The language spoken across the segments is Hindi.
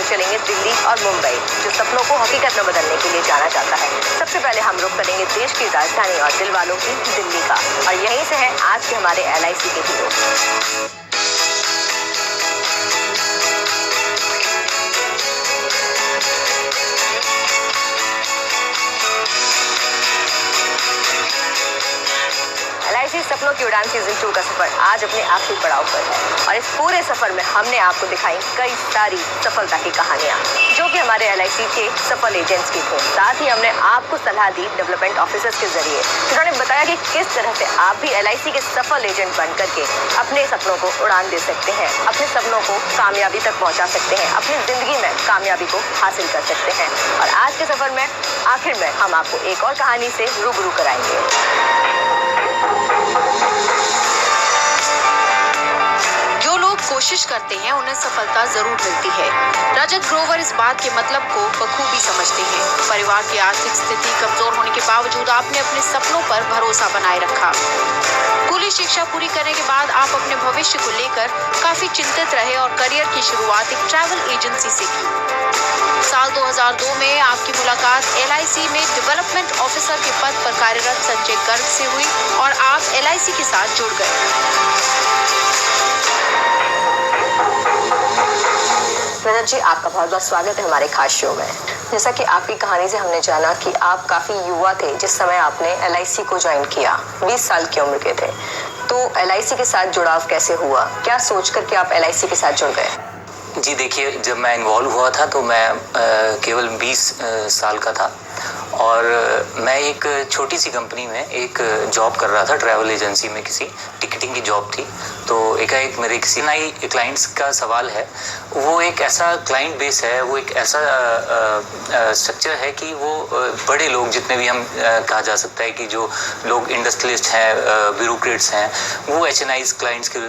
तो चलेंगे दिल्ली और मुंबई, जो सपनों को हकीकत में बदलने के लिए जाना जाता है। सबसे पहले हम रुख करेंगे देश की राजधानी और दिल वालों की दिल्ली का, और यहीं से है आज के हमारे LIC के हीरो। LIC सपनों की उड़ान सीजन 2 का सफर आज अपने आखिरी पड़ाव पर है, और इस पूरे सफर में हमने आपको दिखाई कई सारी सफलता की कहानियां, जो कि हमारे LIC के सफल एजेंट्स की थी। साथ ही हमने आपको सलाह दी डेवलपमेंट ऑफिसर्स के जरिए, जिन्होंने बताया कि किस तरह से आप भी LIC के सफल एजेंट बन करके अपने सपनों को उड़ान दे सकते हैं, अपने सपनों को कामयाबी तक पहुंचा सकते हैं, अपनी जिंदगी में कामयाबी को हासिल कर सकते हैं। और आज के सफर में आखिर में हम आपको एक और कहानी से रूबरू कराएंगे। जो लोग कोशिश करते हैं उन्हें सफलता जरूर मिलती है। रजत ग्रोवर इस बात के मतलब को बखूबी समझते हैं। परिवार की आर्थिक स्थिति कमजोर होने के बावजूद आपने अपने सपनों पर भरोसा बनाए रखा। स्कूली शिक्षा पूरी करने के बाद आप अपने भविष्य को लेकर काफी चिंतित रहे और करियर की शुरुआत एक ट्रैवल एजेंसी से की। साल 2002 में आपकी मुलाकात LIC में डेवलपमेंट ऑफिसर के पद पर कार्यरत संजय गर्ग से हुई और आप LIC के साथ जुड़ गए। रजत जी, आपका बहुत बहुत स्वागत है हमारे खास शो में। जैसा कि आपकी कहानी से हमने जाना कि आप काफ़ी युवा थे जिस समय आपने LIC को ज्वाइन किया, 20 साल की उम्र के थे। तो LIC के साथ जुड़ाव कैसे हुआ, क्या सोच कर के आप LIC के साथ जुड़ गए? जी देखिए, जब मैं इन्वॉल्व हुआ था तो मैं केवल 20 साल का था, और मैं एक छोटी सी कंपनी में एक जॉब कर रहा था, ट्रैवल एजेंसी में किसी टिकटिंग की जॉब थी। तो एकाएक मेरे किसी नई क्लाइंट्स का सवाल है, वो एक ऐसा क्लाइंट बेस है, वो एक ऐसा स्ट्रक्चर है कि वो बड़े लोग, जितने भी हम कहा जा सकता है कि जो लोग इंडस्ट्रियलिस्ट हैं, ब्यूरोक्रेट्स हैं, वो HNIs क्लाइंट्स के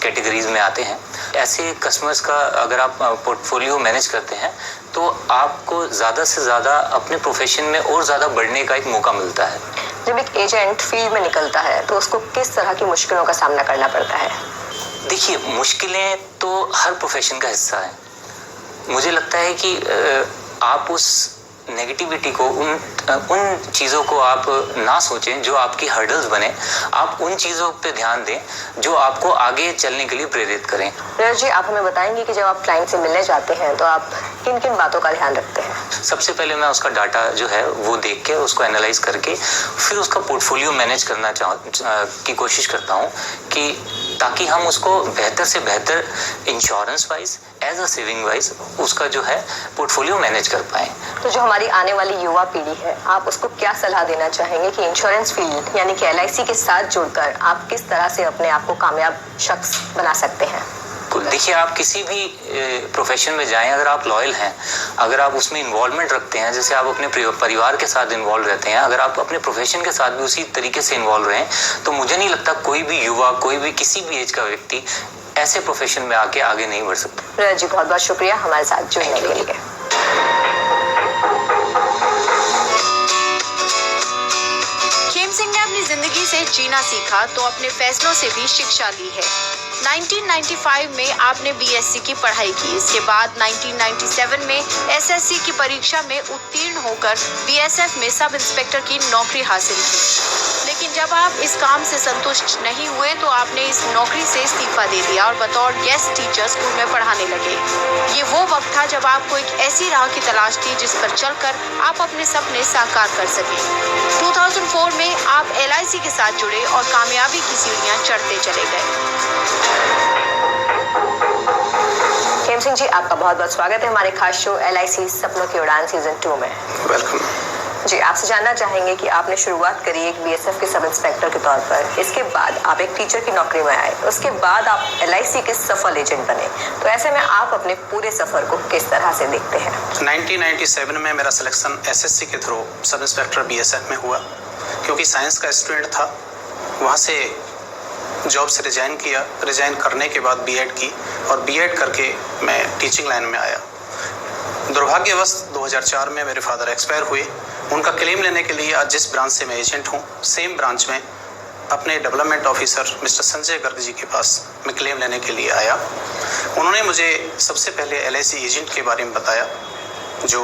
कैटेगरीज में आते हैं। ऐसे कस्टमर्स का अगर आप पोर्टफोलियो मैनेज करते हैं तो आपको ज़्यादा से ज़्यादा अपने प्रोफेशन में और ज़्यादा बढ़ने का एक मौका मिलता है। जब एक एजेंट फील्ड में निकलता है तो उसको किस तरह की मुश्किलों का सामना करना पड़ता है? देखिए, मुश्किलें तो हर प्रोफेशन का हिस्सा है। मुझे लगता है कि आप उस नेगेटिविटी को, उन चीज़ों को आप ना सोचें जो आपकी हर्डल्स बने। आप उन चीज़ों पे ध्यान दें जो आपको आगे चलने के लिए प्रेरित करें। रजत जी, आप हमें बताएंगे कि जब आप क्लाइंट से मिलने जाते हैं तो आप किन किन बातों का ध्यान रखते हैं? सबसे पहले मैं उसका डाटा जो है वो देख के, उसको एनालाइज करके फिर उसका पोर्टफोलियो मैनेज करना की कोशिश करता हूँ, कि ताकि हम उसको बेहतर से बेहतर insurance wise, as a saving wise उसका जो है पोर्टफोलियो मैनेज कर पाएँ। तो जो हमारी आने वाली युवा पीढ़ी है, आप उसको क्या सलाह देना चाहेंगे कि इंश्योरेंस फील्ड यानी कि LIC के साथ जुड़कर आप किस तरह से अपने आप को कामयाब शख्स बना सकते हैं? देखिए, आप किसी भी प्रोफेशन में जाएं, अगर आप लॉयल हैं, अगर आप उसमें इन्वॉल्वमेंट रखते हैं, जैसे आप अपने परिवार के साथ इन्वॉल्व रहते हैं, अगर आप अपने प्रोफेशन के साथ भी उसी तरीके से इन्वॉल्व रहें, तो मुझे नहीं लगता कोई भी युवा, कोई भी किसी भी एज का व्यक्ति ऐसे प्रोफेशन में आके आगे नहीं बढ़ सकता। रजत जी, बहुत बहुत शुक्रिया हमारे साथ जुड़ने के लिए। खेम सिंह ने अपनी जिंदगी से जीना सीखा तो अपने फैसलों से भी शिक्षा ली है। 1995 में आपने BSc की पढ़ाई की। इसके बाद 1997 में SSC की परीक्षा में उत्तीर्ण होकर BSF में सब इंस्पेक्टर की नौकरी हासिल की। लेकिन जब आप इस काम से संतुष्ट नहीं हुए तो आपने इस नौकरी से इस्तीफा दे दिया और बतौर गेस्ट टीचर स्कूल में पढ़ाने लगे। ये वो वक्त था जब आपको एक ऐसी राह की तलाश थी जिस पर चलकर आप अपने सपने साकार कर सकें। 2004 में आप LIC के साथ जुड़े और कामयाबी की सीढ़ियां चढ़ते चले गए। खेम सिंह जी, आपका बहुत बहुत स्वागत है हमारे खास शो LIC सपनों की उड़ान सीजन 2 में। वेलकम जी, आपसे जानना चाहेंगे कि आपने शुरुआत करी एक BSF के सब इंस्पेक्टर के तौर पर, इसके बाद आप एक टीचर की नौकरी में आए, उसके बाद आप LIC के सफल एजेंट बने। तो ऐसे में आप अपने पूरे सफर को किस तरह से देखते हैं? 1997 में मेरा सिलेक्शन SSC के थ्रू सब इंस्पेक्टर BSF में हुआ। क्योंकि साइंस का स्टूडेंट था, वहाँ से जॉब से रिजाइन किया। रिजाइन करने के बाद B.Ed की, और B.Ed करके मैं टीचिंग लाइन में आया। दुर्भाग्यवश 2004 में मेरे फादर एक्सपायर हुए। उनका क्लेम लेने के लिए आज जिस ब्रांच से मैं एजेंट हूँ, सेम ब्रांच में अपने development officer mister Sanjay Garg ji के पास मैं क्लेम लेने के लिए आया। उन्होंने मुझे सबसे पहले LIC एजेंट के बारे में बताया, जो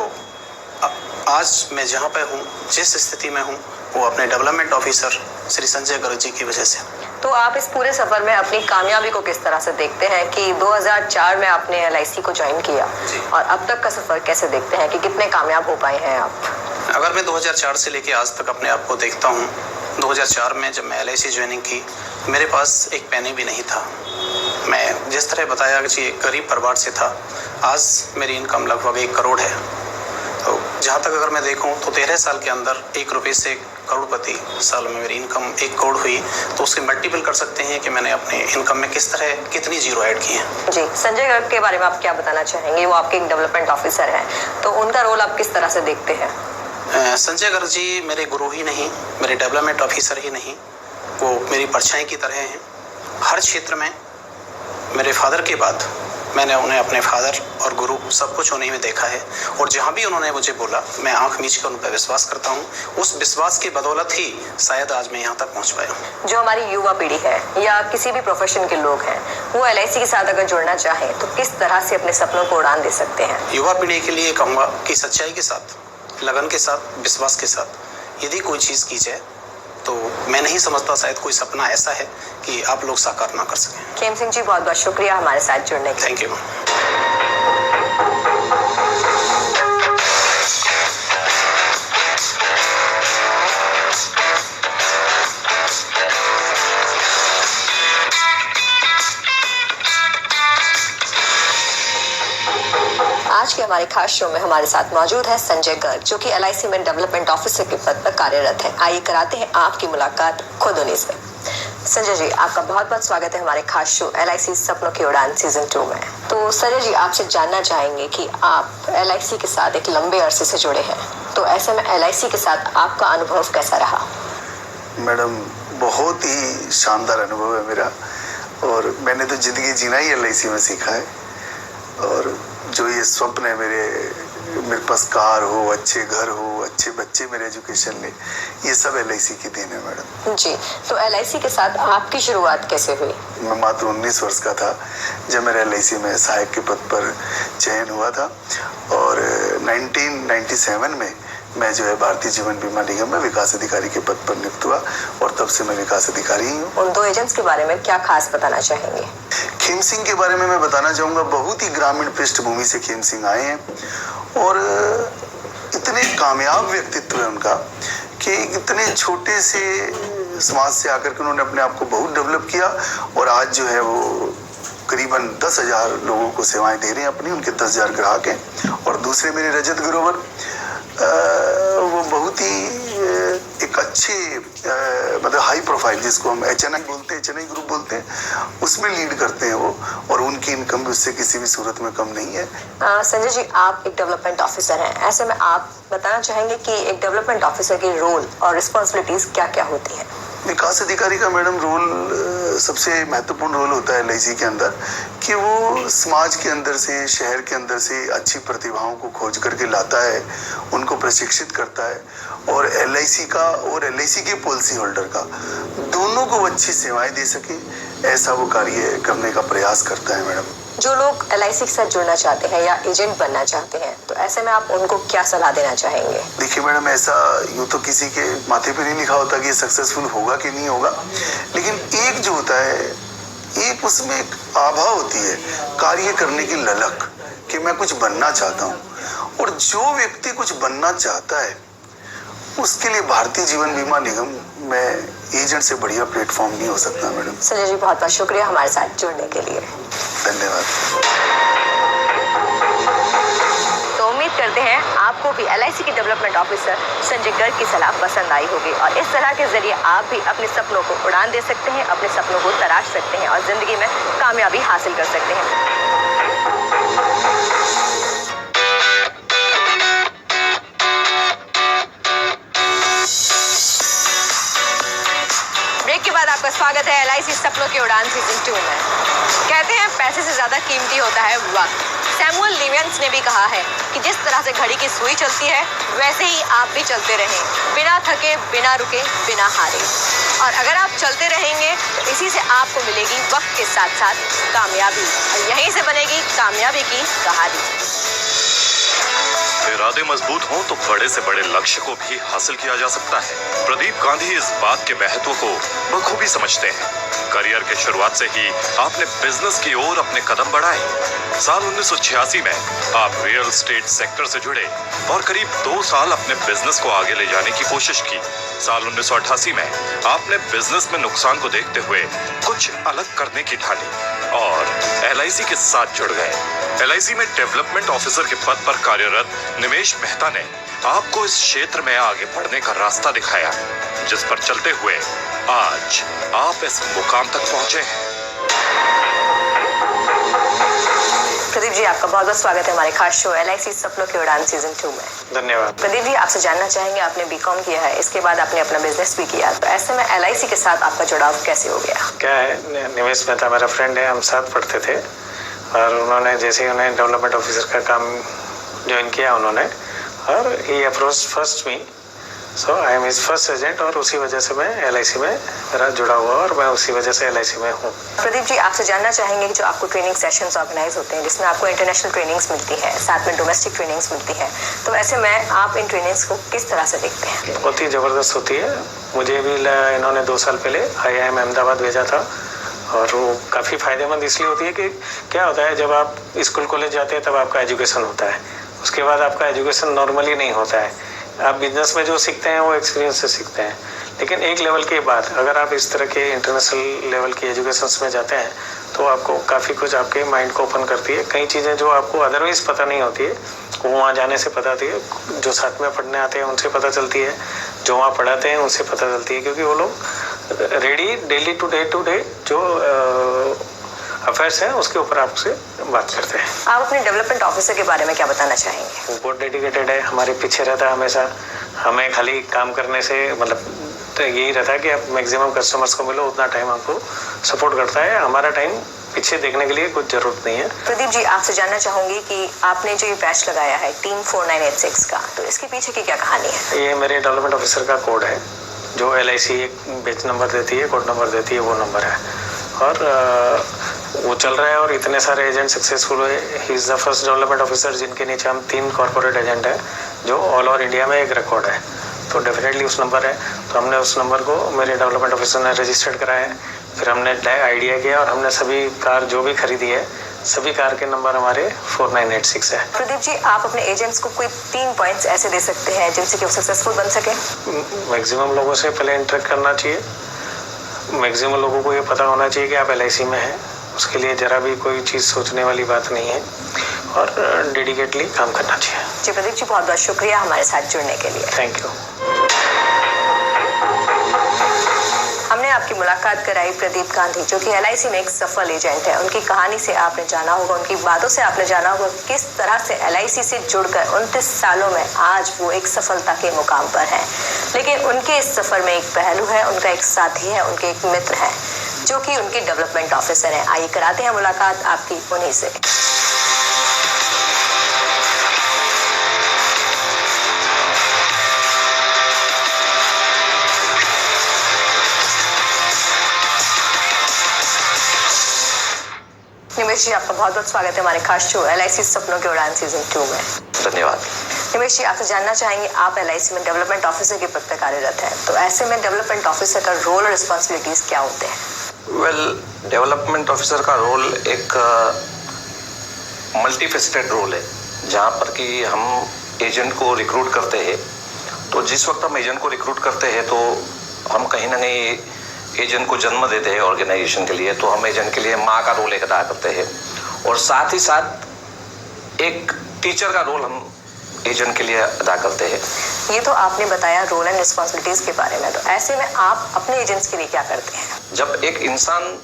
आज मैं जहाँ पर हूँ, जिस स्थिति में हूँ, वो अपने डेवलपमेंट ऑफिसर श्री संजय गर्ग जी की वजह से। तो आप इस पूरे सफर में अपनी कामयाबी को किस तरह से देखते हैं कि 2004 में आपने LIC को ज्वाइन किया और अब तक का सफर कैसे देखते हैं कि कितने कामयाब हो पाए हैं आप? अगर मैं 2004 से लेके आज तक अपने आप को देखता हूँ, 2004 में जब मैं LIC ज्वाइनिंग की, मेरे पास एक पैनी भी नहीं था। मैं जिस तरह बताया कि एक गरीब परिवार से था, आज मेरी इनकम लगभग 1 करोड़ है। तो जहाँ तक अगर मैं देखूँ तो 13 साल के अंदर 1 रुपये से करोड़पति साल में मेरी इनकम 1 करोड़ हुई, तो उससे मल्टीपल कर सकते हैं कि मैंने अपने इनकम में किस तरह कितनी जीरो ऐड की है। जी, संजय गर्ग के बारे में आप क्या बताना चाहेंगे? वो आपके एक डेवलपमेंट ऑफिसर हैं, तो उनका रोल आप किस तरह से देखते हैं? संजय गर्ग जी मेरे गुरु ही नहीं, मेरे डेवलपमेंट ऑफिसर ही नहीं, वो मेरी परछाई की तरह हैं। हर क्षेत्र में मेरे फादर के बाद मैंने उन्हें अपने फादर और गुरु सब कुछ उन्हीं में देखा है, और जहाँ भी उन्होंने मुझे बोला मैं आंख मीच कर उन पर विश्वास करता हूँ। उस विश्वास की बदौलत ही शायद आज मैं यहाँ तक पहुँच पाया हूँ। जो हमारी युवा पीढ़ी है या किसी भी प्रोफेशन के लोग हैं, वो LIC के साथ अगर जुड़ना चाहें तो किस तरह से अपने सपनों को उड़ान दे सकते हैं? युवा पीढ़ी के लिए कहूँगा कि सच्चाई के साथ, लगन के साथ, विश्वास के साथ यदि कोई चीज़ की जाए तो मैं नहीं समझता शायद कोई सपना ऐसा है कि आप लोग साकार ना कर सकें। खेम सिंह जी, बहुत बहुत शुक्रिया हमारे साथ जुड़ने के लिए। Thank you. आज के हमारे खास शो में हमारे साथ मौजूद है संजय गर्ग, जो कि LIC में डेवलपमेंट ऑफिसर के पद पर कार्यरत है। आइए कराते हैं आपकी मुलाकात खुद उन्हीं से। संजय जी, आपका बहुत बहुत स्वागत है हमारे खास शो LIC सपनों की उड़ान सीजन 2 में। तो संजय जी, आपसे जानना चाहेंगे कि आप LIC के साथ एक लंबे अरसे से जुड़े हैं, तो ऐसे में LIC के साथ आपका अनुभव कैसा रहा? मैडम, बहुत ही शानदार अनुभव है मेरा, और मैंने तो जिंदगी जीना ही LIC में सीखा है। और जो ये स्वप्न है मेरे पास कार हो, अच्छे घर हो, अच्छे बच्चे मेरे एजुकेशन ले, ये सब LIC की देन है मैडम। जी, तो LIC के साथ आपकी शुरुआत कैसे हुई? मैं मात्र 19 वर्ष का था जब मेरे LIC में सहायक के पद पर चयन हुआ था, और 1997 में मैं जो है भारतीय जीवन बीमा निगम में विकास अधिकारी के पद पर नियुक्त हुआ, और तब से मैं विकास अधिकारी ही हूँ। उन 2 एजेंट्स के बारे में क्या खास बताना चाहेंगे? खेम सिंह के बारे में मैं बताना चाहूँगा, बहुत ही ग्रामीण पृष्ठभूमि से खेम सिंह आए हैं, और इतने कामयाब व्यक्तित्व है उनका कि इतने छोटे से समाज से आकर के उन्होंने अपने आप को बहुत डेवलप किया, और आज जो है वो करीबन 10,000 लोगों को सेवाएं दे रहे हैं अपनी, उनके 10,000 ग्राहक हैं। और दूसरे मेरे रजत ग्रोवर, वो बहुत ही एक अच्छे मतलब हाई प्रोफाइल, जिसको हम HNI बोलते हैं, HNI ग्रुप बोलते हैं, उसमें लीड करते हैं वो, और उनकी इनकम भी उससे किसी भी सूरत में कम नहीं है। संजय जी, आप एक डेवलपमेंट ऑफिसर हैं, ऐसे में आप बताना चाहेंगे कि एक डेवलपमेंट ऑफिसर की रोल और रिस्पॉन्सिबिलिटीज क्या क्या होती हैं? विकास अधिकारी का मैडम रोल सबसे महत्वपूर्ण रोल होता है LIC के अंदर, कि वो समाज के अंदर से, शहर के अंदर से अच्छी प्रतिभाओं को खोज करके लाता है, उनको प्रशिक्षित करता है, और LIC का और LIC के पॉलिसी होल्डर का दोनों को अच्छी सेवाएं दे सके, ऐसा वो कार्य करने का प्रयास करता है मैडम। जो लोग LIC के साथ जुड़ना चाहते हैं या एजेंट बनना चाहते हैं, तो ऐसे में आप उनको क्या सलाह देना चाहेंगे? देखिए मैडम, ऐसा यूँ तो किसी के माथे पे नहीं लिखा होता कि ये सक्सेसफुल होगा कि नहीं होगा, लेकिन एक जो होता है, एक उसमें एक आभा होती है कार्य करने की ललक, कि मैं कुछ बनना चाहता हूँ, और जो व्यक्ति कुछ बनना चाहता है उसके लिए भारतीय जीवन बीमा निगम में एजेंट से बढ़िया प्लेटफॉर्म नहीं हो सकता मैडम। संजय जी, बहुत बहुत शुक्रिया हमारे साथ जुड़ने के लिए। धन्यवाद। तो उम्मीद करते हैं आपको भी LIC के डेवलपमेंट ऑफिसर संजय गर्ग की सलाह पसंद आई होगी, और इस सलाह के जरिए आप भी अपने सपनों को उड़ान दे सकते हैं, अपने सपनों को तराश सकते हैं और जिंदगी में कामयाबी हासिल कर सकते हैं। ब्रेक के बाद आपका स्वागत है LIC सपनों की उड़ान सीजन 2 में। कहते हैं पैसे से ज्यादा कीमती होता है वक्त। सैमुअल लीवियंस ने भी कहा है कि जिस तरह से घड़ी की सुई चलती है वैसे ही आप भी चलते रहें, बिना थके, बिना रुके, बिना हारे। और अगर आप चलते रहेंगे तो इसी से आपको मिलेगी वक्त के साथ साथ कामयाबी, और यहीं से बनेगी कामयाबी की कहानी। इरादे मजबूत हों तो बड़े से बड़े लक्ष्य को भी हासिल किया जा सकता है। प्रदीप गांधी इस बात के महत्व को बखूबी समझते हैं। करियर के शुरुआत से ही आपने बिजनेस की ओर अपने कदम बढ़ाए। साल 1986 में आप रियल एस्टेट सेक्टर से जुड़े और करीब 2 साल अपने बिजनेस को आगे ले जाने की कोशिश की। साल 1988 में आपने बिजनेस में नुकसान को देखते हुए कुछ अलग करने की ठानी और LIC के साथ जुड़ गए। LIC में डेवलपमेंट ऑफिसर के पद पर कार्यरत निमेश मेहता ने आपको इस क्षेत्र में आगे बढ़ने का रास्ता दिखाया, जिस पर चलते हुए आज आप इस मुकाम तक पहुंचे हैं। प्रदीप जी, आपका बहुत बहुत स्वागत है हमारे खास शो LIC सपनों की उड़ान सीजन 2 में। धन्यवाद। प्रदीप जी, आपसे जानना चाहेंगे, आपने BCom किया है, इसके बाद आपने अपना बिजनेस भी किया, तो ऐसे में LIC के साथ आपका जुड़ाव कैसे हो गया? क्या है, निमेश मेहता मेरा फ्रेंड है, हम साथ पढ़ते थे और उन्होंने जैसे ही उन्हें डेवलपमेंट ऑफिसर का काम ज्वाइन किया उन्होंने, और ही approach first me, so I am his first agent, और उसी वजह से मैं LIC में मेरा जुड़ा हुआ और मैं उसी वजह से LIC में हूँ। प्रदीप जी, आपसे जानना चाहेंगे कि जो आपको ट्रेनिंग सेशंस ऑर्गेनाइज होते हैं जिसमें आपको इंटरनेशनल ट्रेनिंग्स मिलती है, साथ में डोमेस्टिक ट्रेनिंग्स मिलती है, तो ऐसे में आप इन ट्रेनिंग्स को किस तरह से देखते हैं? बहुत ही ज़बरदस्त होती है। मुझे भी इन्होंने 2 साल पहले IIM अहमदाबाद भेजा था और वो काफ़ी फ़ायदेमंद इसलिए होती है कि क्या होता है, जब आप स्कूल कॉलेज जाते हैं तब आपका एजुकेशन होता है, उसके बाद आपका एजुकेशन नॉर्मली नहीं होता है। आप बिजनेस में जो सीखते हैं वो एक्सपीरियंस से सीखते हैं, लेकिन एक लेवल के बाद अगर आप इस तरह के इंटरनेशनल लेवल की एजुकेशंस में जाते हैं तो आपको काफ़ी कुछ आपके माइंड को ओपन करती है। कई चीज़ें जो आपको अदरवाइज़ पता नहीं होती है वो वहाँ जाने से पता होती है, जो साथ में पढ़ने आते हैं उनसे पता चलती है, जो वहाँ पढ़ाते हैं उनसे पता चलती है, क्योंकि वो लोग रेडी डेली टू डे जो अफेयर्स हैं उसके ऊपर आपसे बात करते हैं। आप अपने डेवलपमेंट ऑफिसर के बारे में क्या बताना चाहेंगे? वो बहुत डेडिकेटेड है, हमारे पीछे रहता है हमेशा। हमें खाली काम करने से मतलब तो यही रहता है कि आप मैक्सिमम कस्टमर्स को मिलो, उतना टाइम आपको सपोर्ट करता है। हमारा टाइम पीछे देखने के लिए कुछ जरूरत नहीं है। प्रदीप जी, आपसे जानना चाहूंगी कि आपने जो ये बैच लगाया है टीम 4986 का, तो इसके पीछे की क्या कहानी है? ये मेरे डेवलपमेंट ऑफिसर का कोड है, जो LIC एक बैच नंबर देती है, कोड नंबर देती है, वो नंबर है, और वो चल रहा है और इतने सारे एजेंट सक्सेसफुल हुए। He is the first development officer जिनके नीचे हम 3 कॉर्पोरेट एजेंट हैं, जो ऑल ओवर इंडिया में एक रिकॉर्ड है, तो डेफिनेटली उस नंबर है। तो हमने उस नंबर को मेरे डेवलपमेंट ऑफिसर ने रजिस्टर्ड कराया है, फिर हमने आइडिया किया और हमने सभी कार जो भी खरीदी है, सभी कार के नंबर हमारे 4986 है। प्रदीप जी, आप अपने एजेंट्स को कोई 3 पॉइंट्स ऐसे दे सकते हैं जिनसे कि वो सक्सेसफुल बन सके? मैक्सिमम लोगों से पहले इंटरेक्ट करना चाहिए, मैक्सिमम लोगों को ये पता होना चाहिए कि आप LIC में हैं, उसके लिए ज़रा भी कोई चीज़ सोचने वाली बात नहीं है, और डेडिकेटली काम करना चाहिए। जी प्रदीप जी, बहुत बहुत शुक्रिया हमारे साथ जुड़ने के लिए। Thank you. हमने आपकी मुलाकात कराई प्रदीप गांधी, जो कि LIC में एक सफल एजेंट है। उनकी कहानी से आपने जाना होगा, उनकी बातों से आपने जाना होगा किस तरह से LIC से जुड़कर 29 सालों में आज वो एक सफलता के मुकाम पर हैं। लेकिन उनके इस सफर में एक पहलू है, उनका एक साथी है, उनके एक मित्र हैं, जो कि उनके डेवलपमेंट ऑफिसर हैं। आइए कराते हैं मुलाकात आपकी उन्हीं से। निमेश जी, आपका बहुत बहुत स्वागत है हमारे खास शो LIC सपनों की उड़ान सीजन 2 में। धन्यवाद। निमेश जी, आपसे जानना चाहेंगे, आप LIC में डेवलपमेंट ऑफिसर के पद पर कार्यरत हैं, तो ऐसे में डेवलपमेंट ऑफिसर का रोल और रिस्पॉन्सिबिलिटीज क्या होते हैं? वेल, डेवलपमेंट ऑफिसर का रोल एक मल्टीफेसेटेड रोल है, जहाँ पर कि हम एजेंट को रिक्रूट करते हैं। तो जिस वक्त हम एजेंट को रिक्रूट करते हैं तो हम कहीं ना कहीं एजेंट को जन्म देते हैं ऑर्गेनाइजेशन के लिए, तो हम एजेंट के लिए माँ का रोल एक अदा करते हैं, और साथ ही साथ एक टीचर का रोल हम एजेंट के लिए अदा करते हैं। ये तो आपने बताया रोल एंड रिस्पॉन्सिबिलिटीज के बारे में, तो ऐसे में आप अपने एजेंट्स के लिए क्या करते हैं? जब एक इंसान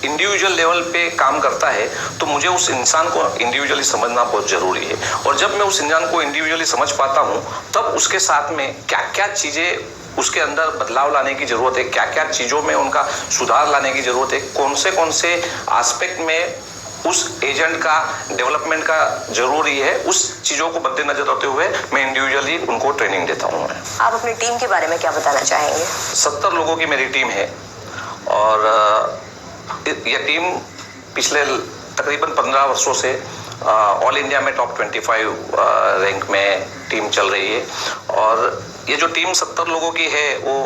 इंडिविजुअल लेवल पे काम करता है तो मुझे उस इंसान को इंडिविजुअली समझना बहुत ज़रूरी है, और जब मैं उस इंसान को इंडिविजुअली समझ पाता हूँ तब उसके साथ में क्या क्या चीज़ें उसके अंदर बदलाव लाने की ज़रूरत है, क्या क्या चीज़ों में उनका सुधार लाने की ज़रूरत है, कौन से एस्पेक्ट में उस एजेंट का डेवलपमेंट का जरूरी है, उस चीज़ों को मद्देनजर रखते हुए मैं इंडिविजुअली उनको ट्रेनिंग देता हूँ। आप अपनी टीम के बारे में क्या बताना चाहेंगे? 70 लोगों की मेरी टीम है और यह टीम पिछले तकरीबन 15 वर्षों से ऑल इंडिया में टॉप 25 रैंक में टीम चल रही है। और ये जो टीम 70 लोगों की है वो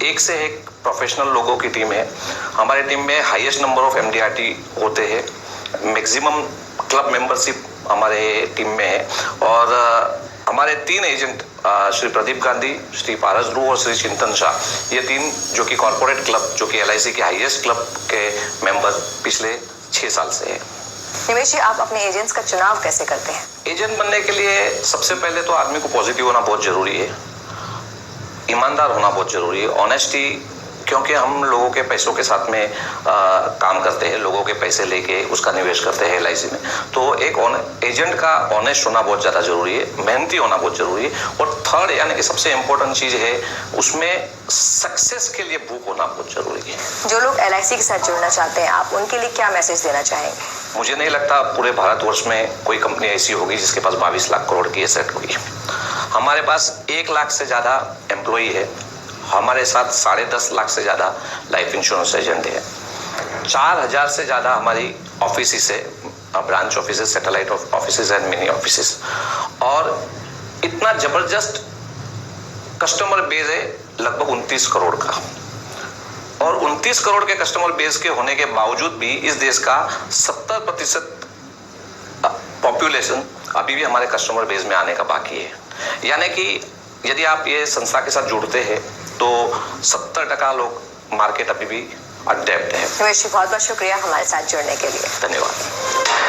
एक से एक प्रोफेशनल लोगों की टीम है। हमारे टीम में हाईएस्ट नंबर ऑफ MDRT होते हैं, मैक्सिमम क्लब मेंबरशिप हमारे टीम में है। और हमारे 3 एजेंट श्री प्रदीप गांधी, श्री पारस ध्रुव और श्री चिंतन शाह, ये 3 जो कि कॉर्पोरेट क्लब, जो कि LIC के हाईएस्ट क्लब के मेंबर पिछले 6 साल से है। निमेश जी, आप अपने एजेंट्स का चुनाव कैसे करते हैं? एजेंट बनने के लिए सबसे पहले तो आदमी को पॉजिटिव होना बहुत जरूरी है, ईमानदार होना बहुत जरूरी है, ऑनेस्टी, क्योंकि हम लोगों के पैसों के साथ में काम करते हैं, लोगों के पैसे लेके उसका निवेश करते हैं LIC में। तो एक एजेंट का ऑनेस्ट होना बहुत ज़्यादा जरूरी है, मेहनती होना बहुत जरूरी है। और थर्ड यानी कि सबसे इम्पोर्टेंट चीज़ है, उसमें सक्सेस के लिए भूख होना बहुत जरूरी है। जो लोग LIC के साथ जुड़ना चाहते हैं, आप उनके लिए क्या मैसेज देना चाहेंगे? मुझे नहीं लगता पूरे भारतवर्ष में कोई कंपनी ऐसी होगी जिसके पास 22 लाख करोड़ की एसेट होगी। हमारे पास 1 लाख से ज़्यादा एम्प्लॉई है, हमारे साथ 10.5 लाख से ज़्यादा लाइफ इंश्योरेंस एजेंट है, 4000 से ज़्यादा हमारी ऑफिस है, branch office, satellite office and mini office. और इतना ज़बरदस्त कस्टमर बेस है लगभग 29 करोड़ का। और 29 करोड़ के कस्टमर बेस के होने के बावजूद भी इस देश का 70% पॉपुलेशन अभी भी हमारे कस्टमर बेस में आने का बाकी है। यानी कि यदि आप ये संस्था के साथ जुड़ते हैं तो 70% लोग मार्केट अभी भी अडेप्ट है। निमेश जी, बहुत बहुत शुक्रिया हमारे साथ जुड़ने के लिए। धन्यवाद।